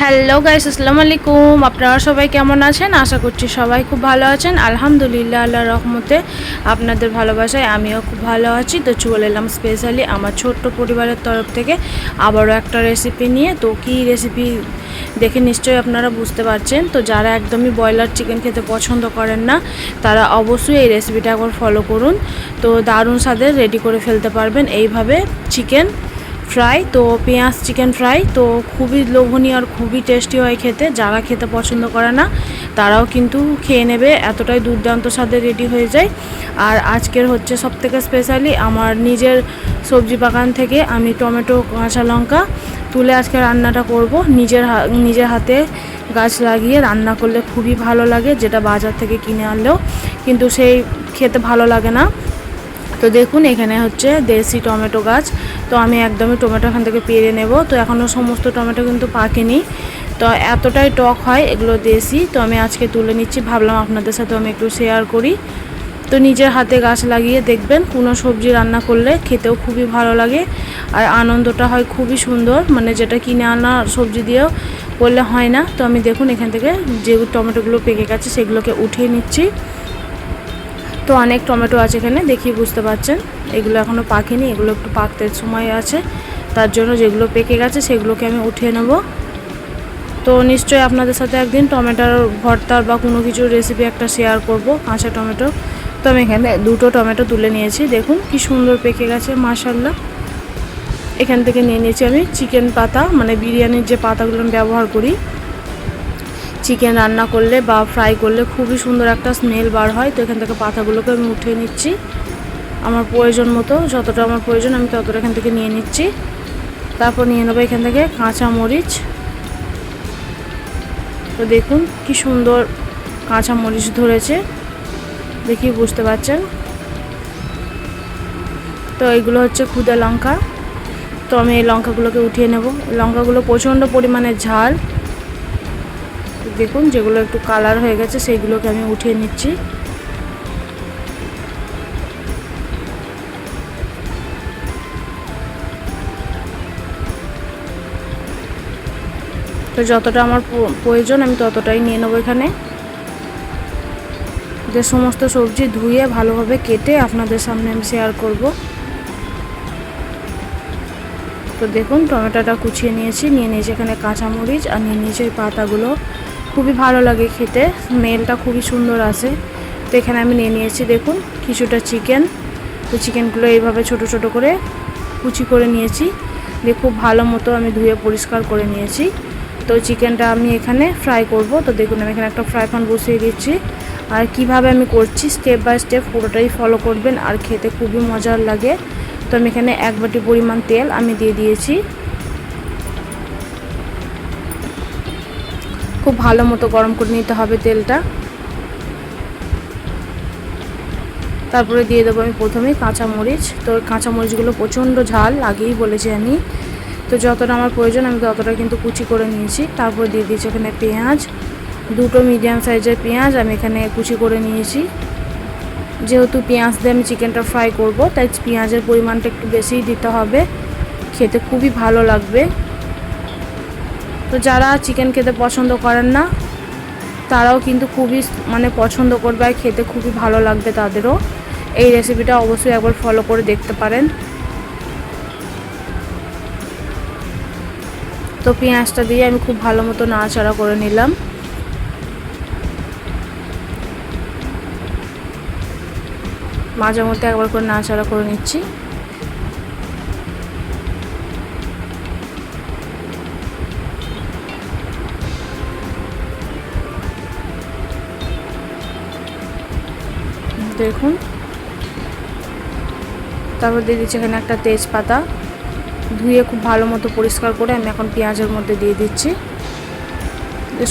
Hello guys, আসসালামু আলাইকুম। আপনারা সবাই কেমন আছেন? আশা করছি সবাই খুব ভালো আছেন। আলহামদুলিল্লাহ, আল্লাহর রহমতে আপনাদের ভালোবাসায় আমিও খুব ভালো আছি। তো চলে এলাম স্পেশালি আমার ছোট্ট পরিবারের তরফ থেকে আবারও একটা রেসিপি নিয়ে। তো কী রেসিপি দেখে নিশ্চয়ই আপনারা বুঝতে পারছেন। তো যারা একদমই ব্রয়লার চিকেন খেতে পছন্দ করেন না, তারা অবশ্যই এই রেসিপিটা একবার ফলো করুন। তো দারুণ স্বাদের রেডি করে ফেলতে পারবেন এইভাবে চিকেন ফ্রাই। তো পেঁয়াজ চিকেন ফ্রাই তো খুবই লোভনীয় আর খুবই টেস্টি হয় খেতে। যারা খেতে পছন্দ করে না তারাও কিন্তু খেয়ে নেবে, এতটাই দুর্দান্ত স্বাদে রেডি হয়ে যায়। আর আজকের হচ্ছে সবথেকে স্পেশালি আমার নিজের সবজি বাগান থেকে আমি টমেটো কাঁচা লঙ্কা তুলে আজকে রান্নাটা করব। নিজের হাতে গাছ লাগিয়ে রান্না করলে খুবই ভালো লাগে, যেটা বাজার থেকে কিনে আনলেও কিন্তু সেই খেতে ভালো লাগে না। তো দেখুন এখানে হচ্ছে দেশি টমেটো গাছ। তো আমি একদমই টমেটো এখান থেকে পেরে নেব। তো এখনও সমস্ত টমেটো কিন্তু পাকেনি, তো এতটাই টক হয় এগুলো দেশি। তো আমি আজকে তুলে নিচ্ছি, ভাবলাম আপনাদের সাথে আমি একটু শেয়ার করি। তো নিজের হাতে গাছ লাগিয়ে দেখবেন কোনো সবজি রান্না করলে খেতেও খুবই ভালো লাগে আর আনন্দটা হয় খুবই সুন্দর, মানে যেটা কিনে আনা সবজি দিয়েও করলে হয় না। তো আমি দেখুন এখান থেকে যে টমেটোগুলো পেকে গেছে সেগুলোকে উঠিয়ে নিচ্ছি। তো অনেক টমেটো আছে এখানে, দেখি বুঝতে পারছেন এগুলো এখনও পাকেনি, এগুলো একটু পাকতে সময় আছে, তার জন্য যেগুলো পেকে গেছে সেগুলোকে আমি উঠিয়ে নেব। তো নিশ্চয়ই আপনাদের সাথে একদিন টমেটোর ভর্তার বা কোনো কিছু রেসিপি একটা শেয়ার করব কাঁচা টমেটো। তো আমি এখানে দুটো টমেটো তুলে নিয়েছি, দেখুন কি সুন্দর পেকে গেছে মাশাআল্লাহ। এখান থেকে নিয়ে নিয়েছি আমি চিকেন পাতা, মানে বিরিয়ানির যে পাতাগুলো আমি ব্যবহার করি চিকেন রান্না করলে বা ফ্রাই করলে খুবই সুন্দর একটা স্মেল বার হয়। তো এখান থেকে পাতাগুলোকে আমি উঠিয়ে নিচ্ছি আমার প্রয়োজন মতো, যতটা আমার প্রয়োজন আমি ততটা এখান থেকে নিয়ে নিচ্ছি। তারপর নিয়ে নেবো এখান থেকে কাঁচা মরিচ। তো দেখুন কি সুন্দর কাঁচা মরিচ ধরেছে, দেখি বুঝতে পারছেন। তো এইগুলো হচ্ছে খুদা লঙ্কা। তো আমি এই লঙ্কাগুলোকে উঠিয়ে নেব। লঙ্কাগুলো প্রচণ্ড পরিমাণে ঝাল, দেখুন যেগুলো একটু কালার হয়ে গেছে সেইগুলোকে আমি উঠিয়ে নিচ্ছি। তো যতটা আমার প্রয়োজন আমি ততটাই নিয়ে নেবো এখানে। যে সমস্ত সবজি ধুয়ে ভালোভাবে কেটে আপনাদের সামনে আমি শেয়ার করব। তো দেখুন টমেটোটা কুচিয়ে নিয়েছি এখানে কাঁচামরিচ আর নিয়ে নিয়েছি ওই পাতাগুলো, খুবই ভালো লাগে খেতে, স্মেলটা খুবই সুন্দর আসে। তো এখানে আমি নিয়ে নিয়েছি দেখুন কিছুটা চিকেন। তো চিকেনগুলো এইভাবে ছোট ছোট করে কুচি করে নিয়েছি, দিয়ে খুব ভালো মতো আমি ধুয়ে পরিষ্কার করে নিয়েছি। তো চিকেনটা আমি এখানে ফ্রাই করব। তো দেখুন আমি এখানে একটা ফ্রাই প্যান বসিয়ে দিচ্ছি, আর কিভাবে আমি করছি স্টেপ বাই স্টেপ পুরোটাই ফলো করবেন, আর খেতে খুবই মজার লাগে। তো আমি এখানে 1 বাটি পরিমাণ তেল আমি দিয়ে দিয়েছি, খুব ভালো মতো গরম করে নিতে হবে তেলটা। তারপরে দিয়ে দেবো আমি প্রথমেই কাঁচামরিচ। তো কাঁচামরিচগুলো প্রচণ্ড ঝাল, আগেই বলেছি আমি। তো যতটা আমার প্রয়োজন আমি ততটা কিন্তু কুচি করে নিয়েছি। তারপর দিয়ে দিয়েছি এখানে পেঁয়াজ, দুটো মিডিয়াম সাইজের পেঁয়াজ আমি এখানে কুচি করে নিয়েছি। যেহেতু পেঁয়াজ দিয়ে আমি চিকেনটা ফ্রাই করব, তাই পেঁয়াজের পরিমাণটা একটু বেশিই দিতে হবে, খেতে খুবই ভালো লাগবে। তো যারা চিকেন খেতে পছন্দ করেন না তারাও কিন্তু খুবই পছন্দ করবে আর খেতে খুবই ভালো লাগবে তাদেরও। এই রেসিপিটা অবশ্যই একবার ফলো করে দেখতে পারেন। তো পেঁয়াজটা দিয়ে আমি খুব ভালো মতো নাড়াচাড়া করে নিলাম। মাঝে মধ্যে একবার করে নাড়াচাড়া করে নিচ্ছি। দেখুন তারপর দিয়ে দিচ্ছি এখানে একটা তেজপাতা, ধুয়ে খুব ভালো মতো পরিষ্কার করে আমি এখন পেঁয়াজের মধ্যে দিয়ে দিচ্ছি।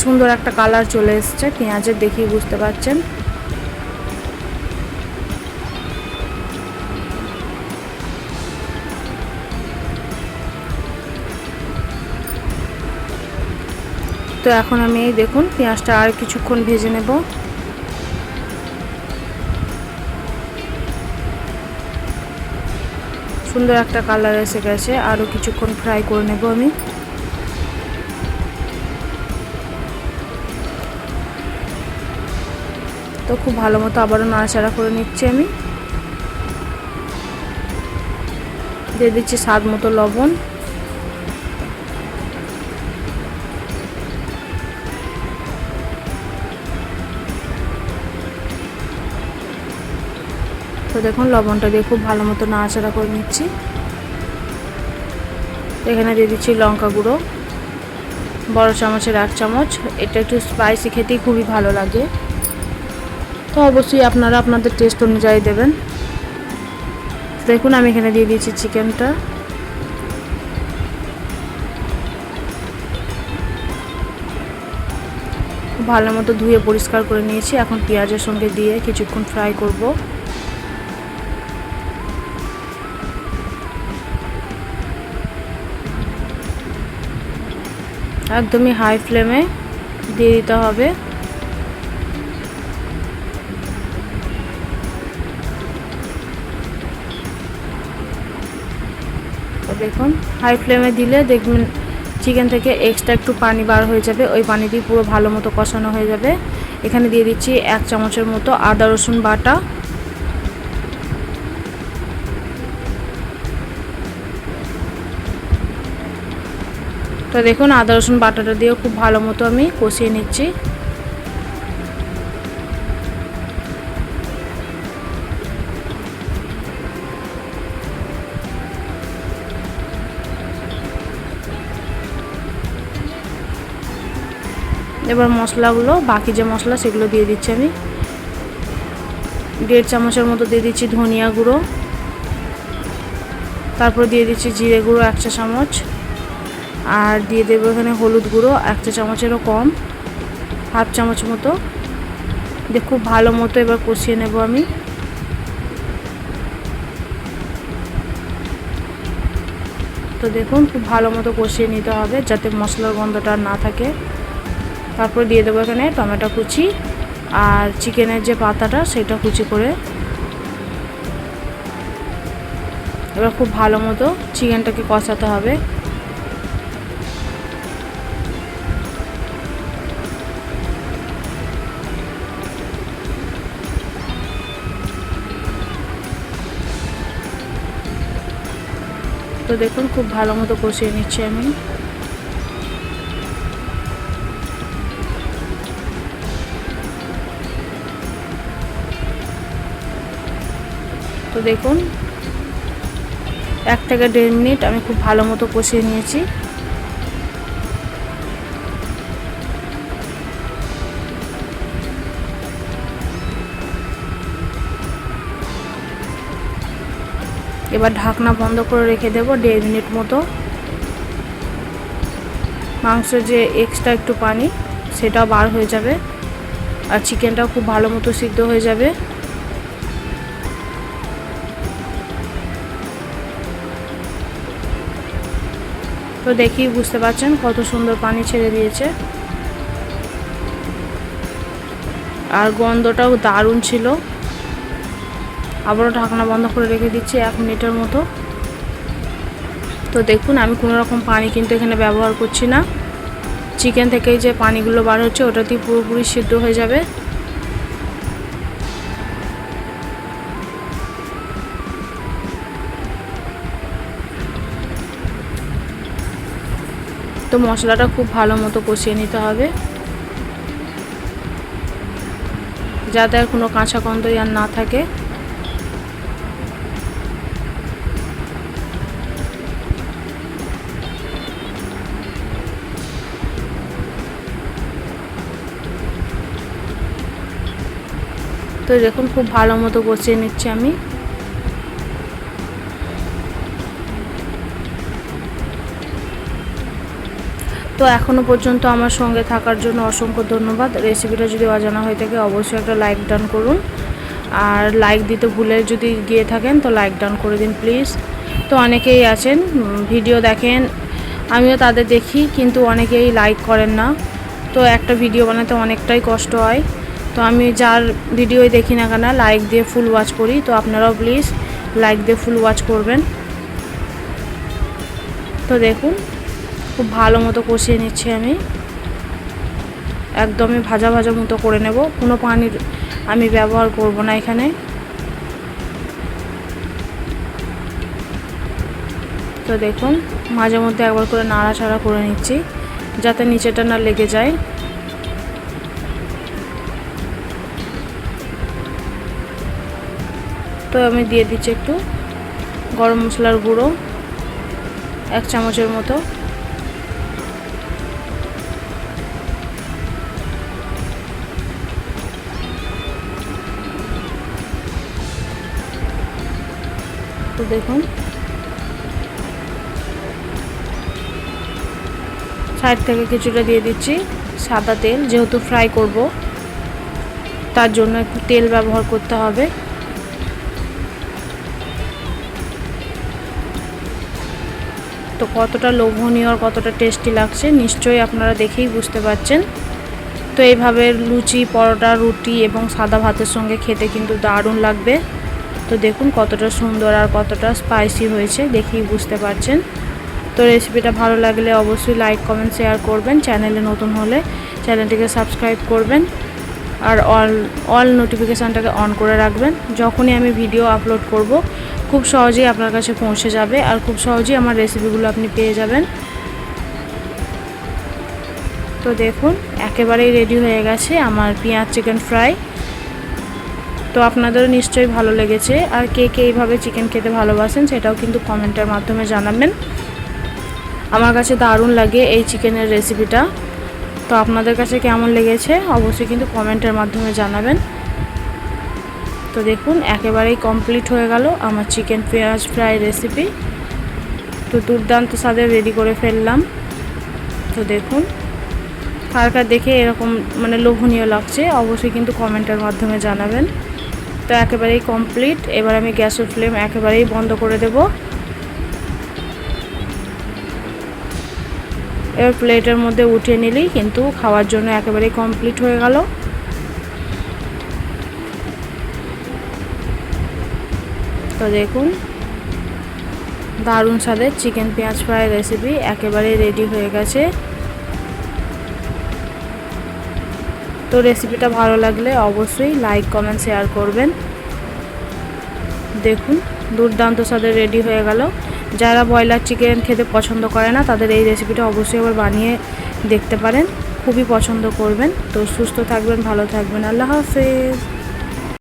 সুন্দর একটা কালার চলে এসছে পেঁয়াজের, দেখেই বুঝতে পারছেন। তো এখন আমি দেখুন পেঁয়াজটা আর কিছুক্ষণ ভেজে নেব। সুন্দর একটা কালার এসে গেছে, আরও কিছুক্ষণ ফ্রাই করে নেব আমি। তো খুব ভালো মতো আবারও নাড়াচাড়া করে নিচ্ছি আমি। দিয়ে দিচ্ছি স্বাদ মতো লবণ। তো দেখুন লবণটা দিয়ে খুব ভালো মতো নাড়াচাড়া করে নিচ্ছি। এখানে দিয়ে দিচ্ছি লঙ্কা গুঁড়ো, বড় চামচের 1 চামচ। এটা একটু স্পাইসি খেতেই খুবই ভালো লাগে, তো অবশ্যই আপনারা আপনাদের টেস্ট অনুযায়ী দেবেন। দেখুন আমি এখানে দিয়ে দিয়েছি চিকেনটা। ভালো মতো ধুয়ে পরিষ্কার করে নিয়েছি। এখন পেঁয়াজের সঙ্গে দিয়ে কিছুক্ষণ ফ্রাই করব। একদমই হাই ফ্লেমে দিয়ে দিতে হবে। দেখুন হাই ফ্লেমে দিলে দেখবেন চিকেন থেকে এক্সট্রা একটু পানি বার হয়ে যাবে, ওই পানি দিয়ে পুরো ভালো মতো কষানো হয়ে যাবে। এখানে দিয়ে দিচ্ছি 1 চামচের মতো আদা রসুন বাটা। তো দেখুন আদা রসুন বাটাটা দিয়েও খুব ভালো মতো আমি কষিয়ে নিচ্ছি। এবার মশলাগুলো, বাকি যে মশলা সেগুলো দিয়ে দিচ্ছি আমি। 1.5 চামচের মতো দিয়ে দিচ্ছি ধনিয়া গুঁড়ো, তারপর দিয়ে দিচ্ছি জিরে গুঁড়ো 1 চা চামচ, আর দিয়ে দেবো এখানে হলুদ গুঁড়ো 1 চা চামচেরও কম, 1/2 চামচ মতো। দিয়ে খুব ভালো মতো এবার কষিয়ে নেব আমি। তো দেখুন খুব ভালো মতো কষিয়ে নিতে হবে যাতে মশলার গন্ধটা না থাকে। তারপর দিয়ে দেবো এখানে টমেটো কুচি আর চিকেনের যে পাতাটা সেটা কুচি করে। এবার খুব ভালো মতো চিকেনটাকে কষাতে হবে। তো দেখুন খুব ভালো মতো কষিয়ে নিচ্ছি আমি। তো দেখুন 1 থেকে 1.5 মিনিট আমি খুব ভালো মতো কষিয়ে নিয়েছি। এবার ঢাকনা বন্ধ করে রেখে দেবো 1.5 মিনিট মতো। মাংসের যে এক্সট্রা একটু পানি সেটাও বার হয়ে যাবে, আর চিকেনটাও খুব ভালো মতো সিদ্ধ হয়ে যাবে। তো দেখি বুঝতে পারছেন কত সুন্দর পানি ছেড়ে দিয়েছে, আর গন্ধটাও দারুণ ছিল। আবারও ঢাকনা বন্ধ করে রেখে দিচ্ছি 1 মিনিটের মতো। তো দেখুন আমি কোনো রকম পানি কিন্তু এখানে ব্যবহার করছি না। চিকেন থেকেই যে পানিগুলো বার হচ্ছে ওটাতেই পুরোপুরি সিদ্ধ হয়ে যাবে। তো মশলাটা খুব ভালো মতো কষিয়ে নিতে হবে যাতে আর কোনো কাঁচা গন্ধ আর না থাকে। তো দেখুন খুব ভালো মতো কষিয়ে নিচ্ছি আমি। তো এখনও পর্যন্ত আমার সঙ্গে থাকার জন্য অসংখ্য ধন্যবাদ। রেসিপিটা যদি অজানা হয়ে থাকে অবশ্যই একটা লাইক ডান করুন, আর লাইক দিতে ভুলে যদি গিয়ে থাকেন তো লাইক ডান করে দিন প্লিজ। তো অনেকেই আছেন ভিডিও দেখেন, আমিও তাদের দেখি, কিন্তু অনেকেই লাইক করেন না। তো একটা ভিডিও বানাতে অনেকটাই কষ্ট হয়। তো আমি যার ভিডিওই দেখি না কেন লাইক দিয়ে ফুল ওয়াচ করি, তো আপনারাও প্লিজ লাইক দিয়ে ফুল ওয়াচ করবেন। তো দেখুন খুব ভালো মতো কষিয়ে নিচ্ছি আমি, একদমই ভাজা ভাজা মতো করে নেব, কোনো পানির আমি ব্যবহার করব না এখানে। তো দেখুন মাঝে মধ্যে একবার করে নাড়াচাড়া করে নিচ্ছি যাতে নিচেটা না লেগে যায়। তো আমি দিয়ে দিচ্ছি একটু গরম মশলার গুঁড়ো 1 চামচের মতো। তো দেখুন সাইড থেকে কিছুটা দিয়ে দিচ্ছি সাদা তেল, যেহেতু ফ্রাই করব তার জন্য একটু তেল ব্যবহার করতে হবে। তো কতটা লোভনীয় আর কতটা টেস্টি লাগছে নিশ্চয়ই আপনারা দেখেই বুঝতে পারছেন। তো এইভাবে লুচি, পরোটা, রুটি এবং সাদা ভাতের সঙ্গে খেতে কিন্তু দারুণ লাগবে। তো দেখুন কতটা সুন্দর আর কতটা স্পাইসি হয়েছে, দেখেই বুঝতে পারছেন। তো রেসিপিটা ভালো লাগলে অবশ্যই লাইক, কমেন্ট, শেয়ার করবেন। চ্যানেলে নতুন হলে চ্যানেলটিকে সাবস্ক্রাইব করবেন আর অল নোটিফিকেশানটাকে অন করে রাখবেন। যখনই আমি ভিডিও আপলোড করব খুব সহজেই আপনার কাছে পৌঁছে যাবে আর খুব সহজেই আমার রেসিপিগুলো আপনি পেয়ে যাবেন। তো দেখুন একেবারেই রেডি হয়ে গেছে আমার পেঁয়াজ চিকেন ফ্রাই। তো আপনাদেরও নিশ্চয়ই ভালো লেগেছে আর কে কে এইভাবে চিকেন খেতে ভালোবাসেন সেটাও কিন্তু কমেন্টের মাধ্যমে জানাবেন। আমার কাছে দারুণ লাগে এই চিকেনের রেসিপিটা। তো আপনাদের কাছে কেমন লেগেছে অবশ্যই কিন্তু কমেন্টের মাধ্যমে জানাবেন। তো দেখুন একেবারেই কমপ্লিট হয়ে গেল আমার চিকেন পেঁয়াজ ফ্রাই রেসিপি। তো দুর্দান্ত স্বাদের রেডি করে ফেললাম। তো দেখুন কার কার দেখে এরকম মানে লোভনীয় লাগছে অবশ্যই কিন্তু কমেন্টের মাধ্যমে জানাবেন। তো একেবারেই কমপ্লিট। এবার আমি গ্যাসের ফ্লেম একেবারেই বন্ধ করে দেব। এবার প্লেটের মধ্যে উঠিয়ে নিলেই কিন্তু খাওয়ার জন্য একেবারেই কমপ্লিট হয়ে গেল। তো দেখুন দারুণ স্বাদের চিকেন পেঁয়াজ ফ্রাই রেসিপি একেবারেই রেডি হয়ে গেছে। তো রেসিপিটা ভালো লাগলে অবশ্যই লাইক, কমেন্ট, শেয়ার করবেন। দেখুন দুর্দান্ত স্বাদের রেডি হয়ে গেল। যারা ব্রয়লার চিকেন খেতে পছন্দ করে না তাদের এই রেসিপিটা অবশ্যই আবার বানিয়ে দেখতে পারেন, খুবই পছন্দ করবেন। তো সুস্থ থাকবেন, ভালো থাকবেন, আল্লাহ হাফেজ।